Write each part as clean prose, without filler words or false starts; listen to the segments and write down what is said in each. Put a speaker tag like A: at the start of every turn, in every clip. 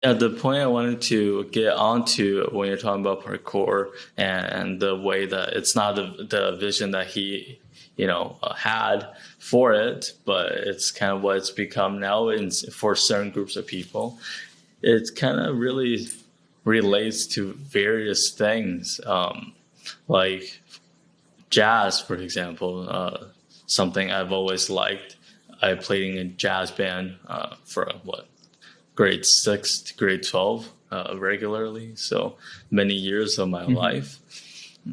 A: Yeah, the point I wanted to get onto when you're talking about parkour and the way that it's not the vision that he, had for it, but it's kind of what it's become now for certain groups of people. It kind of really relates to various things, like jazz, for example, something I've always liked. I played in a jazz band for what, grade 6 to grade 12 regularly, so many years of my
B: Hmm.
A: life.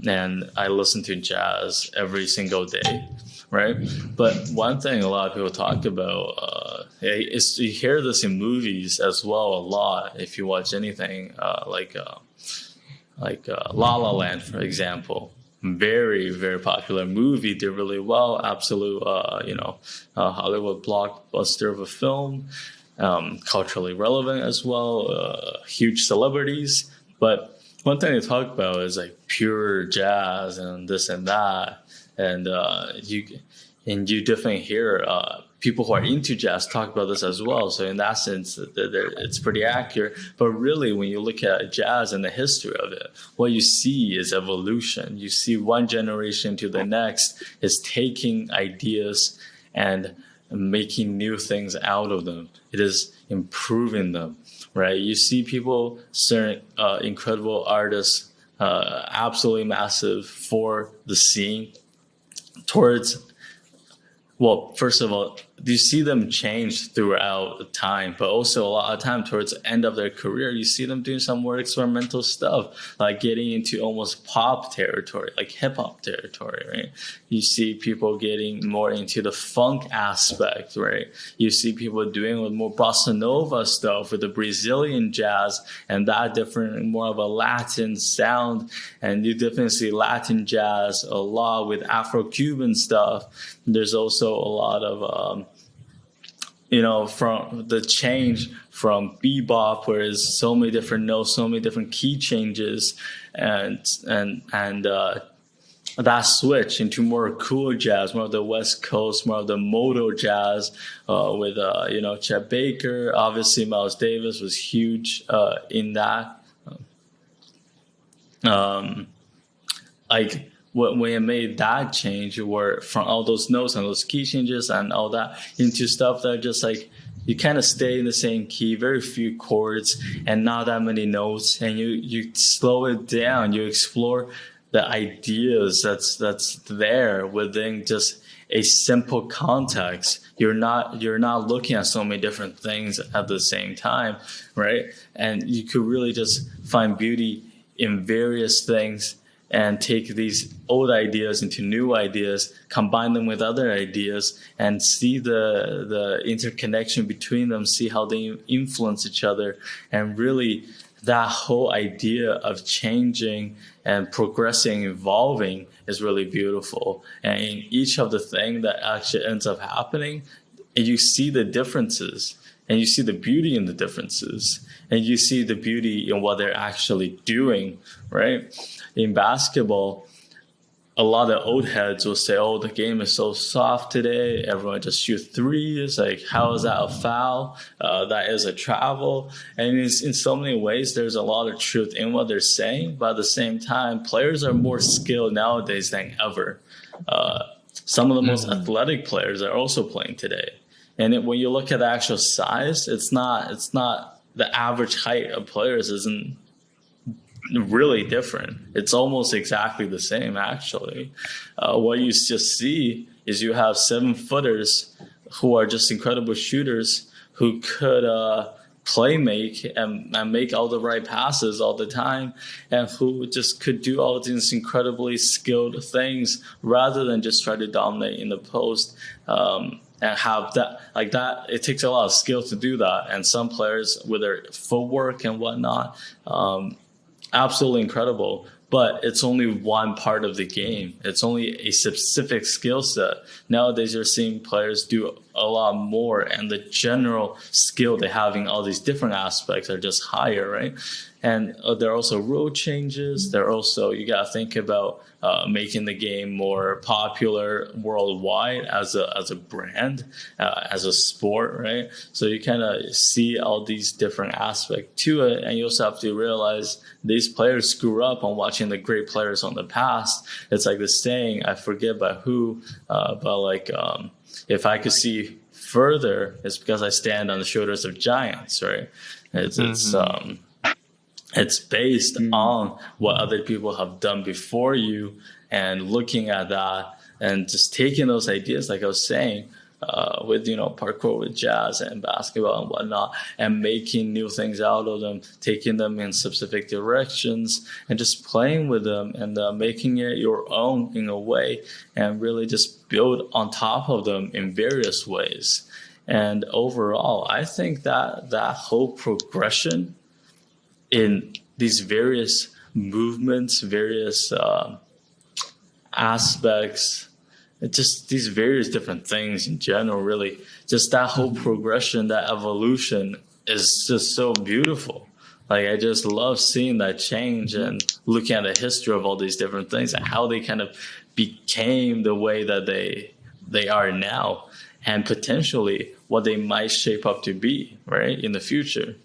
A: And I listen to jazz every single day, right? But one thing a lot of people talk about is you hear this in movies as well a lot. If you watch anything La La Land, for example, very very popular movie, did really well, absolute Hollywood blockbuster of a film, culturally relevant as well, huge celebrities. But one thing they talk about is like pure jazz and this and that, and you definitely hear people who are into jazz talk about this as well. So in that sense, it's pretty accurate. But really, when you look at jazz and the history of it, what you see is evolution. You see one generation to the next is taking ideas and making new things out of them. It is improving them, right? You see people, certain incredible artists, absolutely massive for the scene, towards, well, first of all, you see them change throughout the time, but also a lot of time towards the end of their career, you see them doing some more experimental stuff, like getting into almost pop territory, like hip hop territory, right? You see people getting more into the funk aspect, right? You see people doing with more bossa nova stuff with the Brazilian jazz and that different, more of a Latin sound. And you definitely see Latin jazz a lot with Afro-Cuban stuff. There's also a lot of from the change from bebop, where there's so many different notes, so many different key changes, and that switch into more cool jazz, more of the West Coast, more of the moto jazz, with Chet Baker. Obviously, Miles Davis was huge in that. Um, like when it made that change, where from all those notes and those key changes and all that into stuff that just like you kind of stay in the same key, very few chords and not that many notes, and you slow it down, you explore the ideas that's there within just a simple context. You're not looking at so many different things at the same time, right? And you could really just find beauty in various things and take these old ideas into new ideas, combine them with other ideas, and see the interconnection between them, see how they influence each other, and really that whole idea of changing and progressing, evolving is really beautiful. And in each of the thing that actually ends up happening, and you see the differences, and you see the beauty in the differences, and you see the beauty in what they're actually doing, right? In basketball, a lot of old heads will say, "Oh, the game is so soft today. Everyone just shoot threes. Like, how is that a foul? That is a travel." And in so many ways, there's a lot of truth in what they're saying. But at the same time, players are more skilled nowadays than ever. Uh, some of the most
B: Hmm.
A: athletic players are also playing today. And when you look at the actual size, it's not the average height of players isn't really different. It's almost exactly the same, actually. What you just see is you have 7 footers who are just incredible shooters who could play make and make all the right passes all the time, and who just could do all these incredibly skilled things rather than just try to dominate in the post. And have that, like that, it takes a lot of skill to do that. And some players with their footwork and whatnot, absolutely incredible. But it's only one part of the game. It's only a specific skill set. Nowadays, you're seeing players do a lot more, and the general skill they have in all these different aspects are just higher, right? And there are also rule changes. There are also, you got to think about making the game more popular worldwide as a brand, as a sport, right? So you kind of see all these different aspects to it, and you also have to realize these players screw up on watching the great players on the past. It's like the saying, I forget by who, but like if I could see further, it's because I stand on the shoulders of giants, right? It's based on what other people have done before you, and looking at that and just taking those ideas, like I was saying, with parkour, with jazz and basketball and whatnot, and making new things out of them, taking them in specific directions, and just playing with them and making it your own in a way, and really just build on top of them in various ways. And overall, I think that whole progression in these various movements, various aspects, just these various different things in general, really, just that whole progression, that evolution is just so beautiful. Like, I just love seeing that change and looking at the history of all these different things and how they kind of became the way that they are now, and potentially what they might shape up to be, right, in the future.